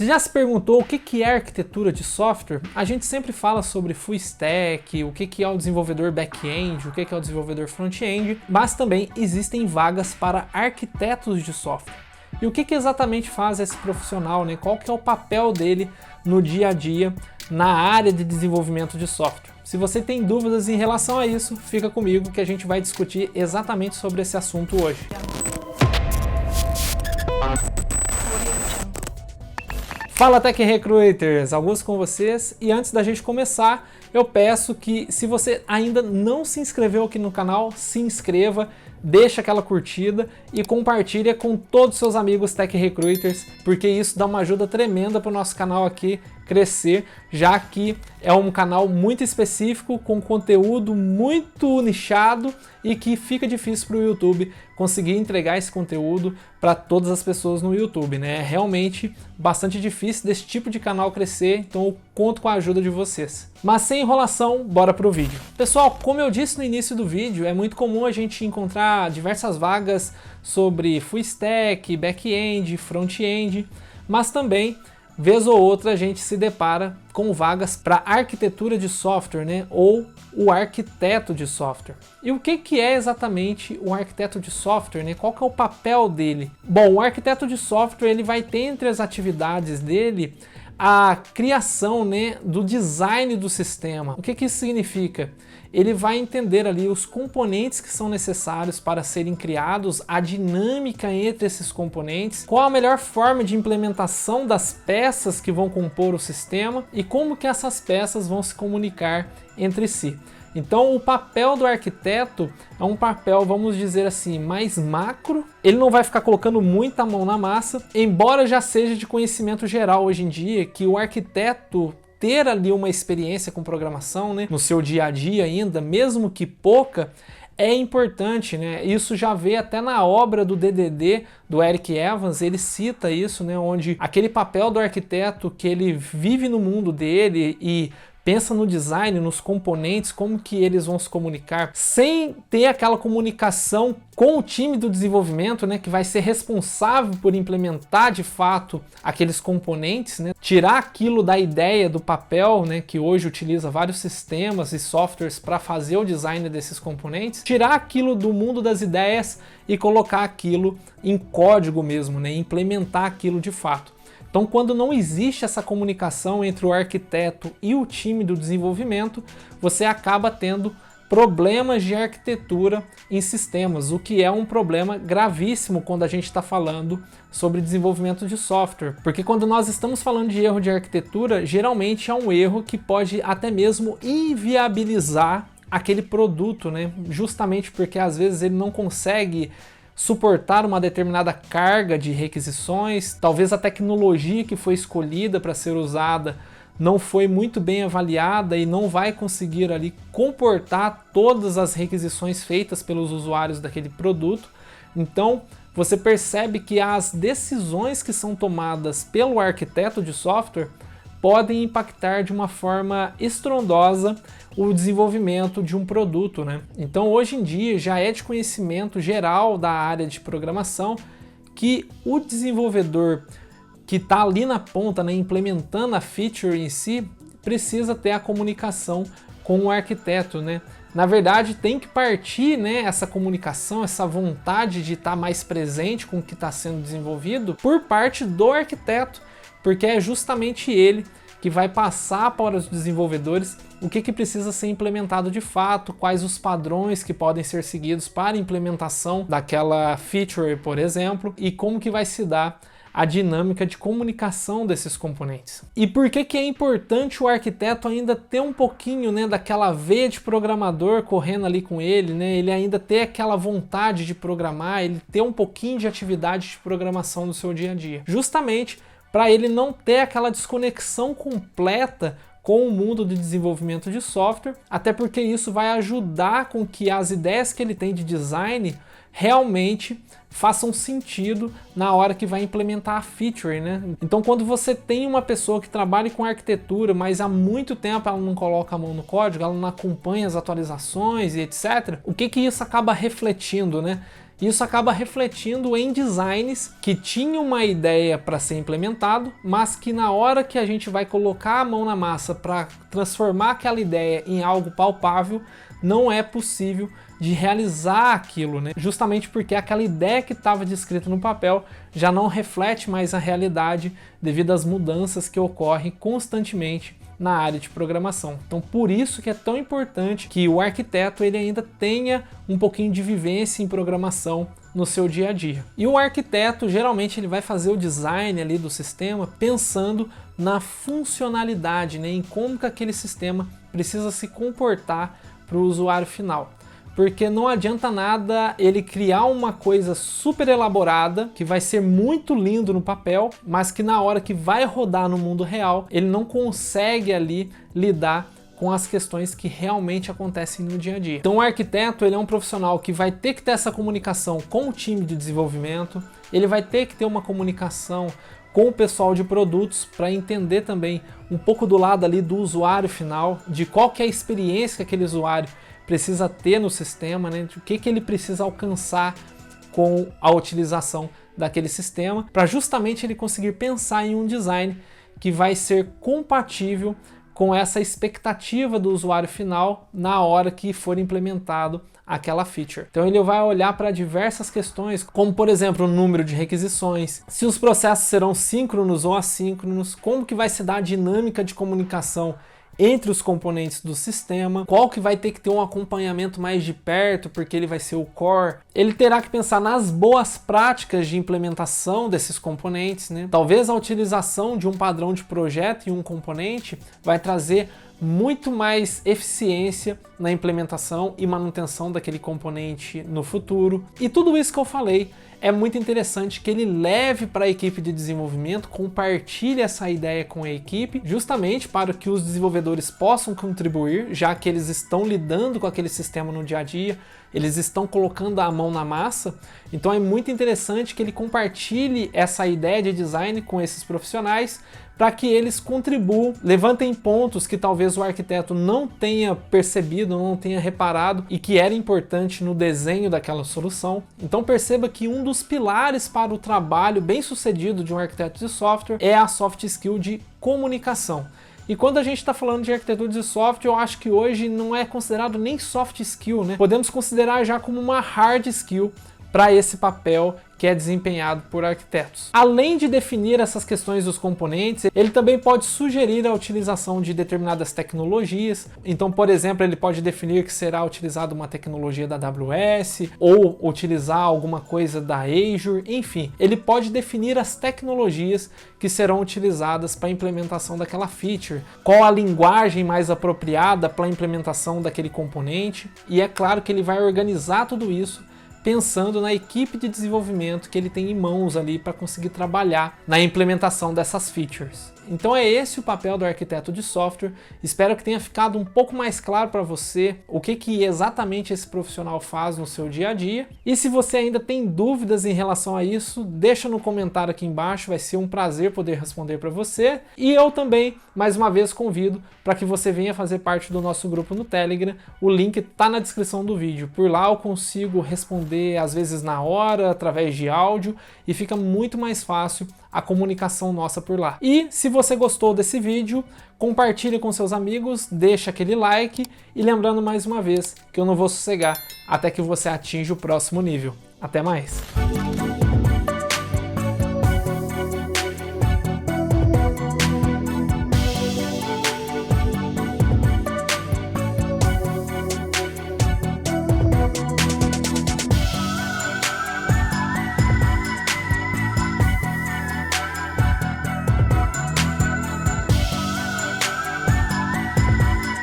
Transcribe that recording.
Você já se perguntou o que é arquitetura de software? A gente sempre fala sobre full stack, o que é o desenvolvedor back-end, o que é o desenvolvedor front-end, mas também existem vagas para arquitetos de software. E o que exatamente faz esse profissional, né? Qual que é o papel dele no dia a dia na área de desenvolvimento de software? Se você tem dúvidas em relação a isso, fica comigo que a gente vai discutir exatamente sobre esse assunto hoje. Fala Tech Recruiters, Augusto com vocês, e antes da gente começar, eu peço que se você ainda não se inscreveu aqui no canal, se inscreva, deixa aquela curtida e compartilha com todos os seus amigos Tech Recruiters, porque isso dá uma ajuda tremenda para o nosso canal aqui crescer, já que é um canal muito específico, com conteúdo muito nichado e que fica difícil para o YouTube conseguir entregar esse conteúdo para todas as pessoas no YouTube, né? É realmente bastante difícil desse tipo de canal crescer, então eu conto com a ajuda de vocês. Mas sem enrolação, bora pro vídeo. Pessoal, como eu disse no início do vídeo, é muito comum a gente encontrar diversas vagas sobre full stack, back-end, front-end, mas também vez ou outra a gente se depara com vagas para arquitetura de software, né? Ou o arquiteto de software. E o que é exatamente o arquiteto de software, né? Qual que é o papel dele? Bom, o arquiteto de software ele vai ter entre as atividades dele a criação, né, do design do sistema. O que isso significa? Ele vai entender ali os componentes que são necessários para serem criados, a dinâmica entre esses componentes, qual a melhor forma de implementação das peças que vão compor o sistema e como que essas peças vão se comunicar entre si. Então o papel do arquiteto é um papel, vamos dizer assim, mais macro. Ele não vai ficar colocando muita mão na massa, embora já seja de conhecimento geral hoje em dia que o arquiteto ter ali uma experiência com programação, né, no seu dia a dia ainda, mesmo que pouca, é importante, né? Isso já vê até na obra do DDD, do Eric Evans, ele cita isso, né, onde aquele papel do arquiteto que ele vive no mundo dele e pensa no design, nos componentes, como que eles vão se comunicar, sem ter aquela comunicação com o time do desenvolvimento, né, que vai ser responsável por implementar de fato aqueles componentes, né, tirar aquilo da ideia do papel, né, que hoje utiliza vários sistemas e softwares para fazer o design desses componentes, tirar aquilo do mundo das ideias e colocar aquilo em código mesmo, né, implementar aquilo de fato. Então, quando não existe essa comunicação entre o arquiteto e o time do desenvolvimento, você acaba tendo problemas de arquitetura em sistemas, o que é um problema gravíssimo quando a gente está falando sobre desenvolvimento de software. Porque quando nós estamos falando de erro de arquitetura, geralmente é um erro que pode até mesmo inviabilizar aquele produto, né? Justamente porque às vezes ele não consegue suportar uma determinada carga de requisições, talvez a tecnologia que foi escolhida para ser usada não foi muito bem avaliada e não vai conseguir ali comportar todas as requisições feitas pelos usuários daquele produto. Então você percebe que as decisões que são tomadas pelo arquiteto de software podem impactar de uma forma estrondosa o desenvolvimento de um produto, né? Então hoje em dia já é de conhecimento geral da área de programação que o desenvolvedor que está ali na ponta, né, implementando a feature em si, precisa ter a comunicação com o arquiteto, né? Na verdade tem que partir, né, essa comunicação, essa vontade de estar mais presente com o que está sendo desenvolvido por parte do arquiteto, porque é justamente ele que vai passar para os desenvolvedores o que precisa ser implementado de fato, quais os padrões que podem ser seguidos para a implementação daquela feature, por exemplo, e como que vai se dar a dinâmica de comunicação desses componentes. E por que é importante o arquiteto ainda ter um pouquinho, né, daquela veia de programador correndo ali com ele, né, ele ainda ter aquela vontade de programar, ele ter um pouquinho de atividade de programação no seu dia a dia? Justamente para ele não ter aquela desconexão completa com o mundo de desenvolvimento de software, até porque isso vai ajudar com que as ideias que ele tem de design realmente façam sentido na hora que vai implementar a feature, né? Então, quando você tem uma pessoa que trabalha com arquitetura, mas há muito tempo ela não coloca a mão no código, ela não acompanha as atualizações e etc., o que isso acaba refletindo, né? Isso acaba refletindo em designs que tinham uma ideia para ser implementado, mas que na hora que a gente vai colocar a mão na massa para transformar aquela ideia em algo palpável, não é possível de realizar aquilo, né? Justamente porque aquela ideia que estava descrita no papel já não reflete mais a realidade devido às mudanças que ocorrem constantemente na área de programação. Então, por isso que é tão importante que o arquiteto ele ainda tenha um pouquinho de vivência em programação no seu dia a dia. E o arquiteto, geralmente, ele vai fazer o design ali do sistema pensando na funcionalidade, né, em como que aquele sistema precisa se comportar para o usuário final. Porque não adianta nada ele criar uma coisa super elaborada, que vai ser muito lindo no papel, mas que na hora que vai rodar no mundo real, ele não consegue ali lidar com as questões que realmente acontecem no dia a dia. Então o arquiteto ele é um profissional que vai ter que ter essa comunicação com o time de desenvolvimento, ele vai ter que ter uma comunicação com o pessoal de produtos para entender também um pouco do lado ali do usuário final, de qual que é a experiência que aquele usuário precisa ter no sistema, né? O que ele precisa alcançar com a utilização daquele sistema, para justamente ele conseguir pensar em um design que vai ser compatível com essa expectativa do usuário final na hora que for implementado aquela feature. Então ele vai olhar para diversas questões, como por exemplo o número de requisições, se os processos serão síncronos ou assíncronos, como que vai se dar a dinâmica de comunicação entre os componentes do sistema, qual que vai ter que ter um acompanhamento mais de perto, porque ele vai ser o core. Ele terá que pensar nas boas práticas de implementação desses componentes, né? Talvez a utilização de um padrão de projeto em um componente vai trazer muito mais eficiência na implementação e manutenção daquele componente no futuro. E tudo isso que eu falei é muito interessante que ele leve para a equipe de desenvolvimento, compartilhe essa ideia com a equipe, justamente para que os desenvolvedores possam contribuir, já que eles estão lidando com aquele sistema no dia a dia, eles estão colocando a mão na massa. Então é muito interessante que ele compartilhe essa ideia de design com esses profissionais, para que eles contribuam, levantem pontos que talvez o arquiteto não tenha percebido, não tenha reparado e que era importante no desenho daquela solução. Então perceba que um dos pilares para o trabalho bem sucedido de um arquiteto de software é a soft skill de comunicação. E quando a gente está falando de arquitetura de software, eu acho que hoje não é considerado nem soft skill, né? Podemos considerar já como uma hard skill para esse papel que é desempenhado por arquitetos. Além de definir essas questões dos componentes, ele também pode sugerir a utilização de determinadas tecnologias. Então, por exemplo, ele pode definir que será utilizada uma tecnologia da AWS ou utilizar alguma coisa da Azure, enfim. Ele pode definir as tecnologias que serão utilizadas para a implementação daquela feature, qual a linguagem mais apropriada para a implementação daquele componente, e é claro que ele vai organizar tudo isso pensando na equipe de desenvolvimento que ele tem em mãos ali para conseguir trabalhar na implementação dessas features. Então é esse o papel do arquiteto de software. Espero que tenha ficado um pouco mais claro para você o que exatamente esse profissional faz no seu dia a dia. E se você ainda tem dúvidas em relação a isso, deixa no comentário aqui embaixo, vai ser um prazer poder responder para você. E eu também, mais uma vez, convido para que você venha fazer parte do nosso grupo no Telegram. O link está na descrição do vídeo. Por lá eu consigo responder às vezes na hora, através de áudio, e fica muito mais fácil a comunicação nossa por lá. E se você gostou desse vídeo, compartilhe com seus amigos, deixa aquele like e lembrando mais uma vez que eu não vou sossegar até que você atinja o próximo nível. Até mais!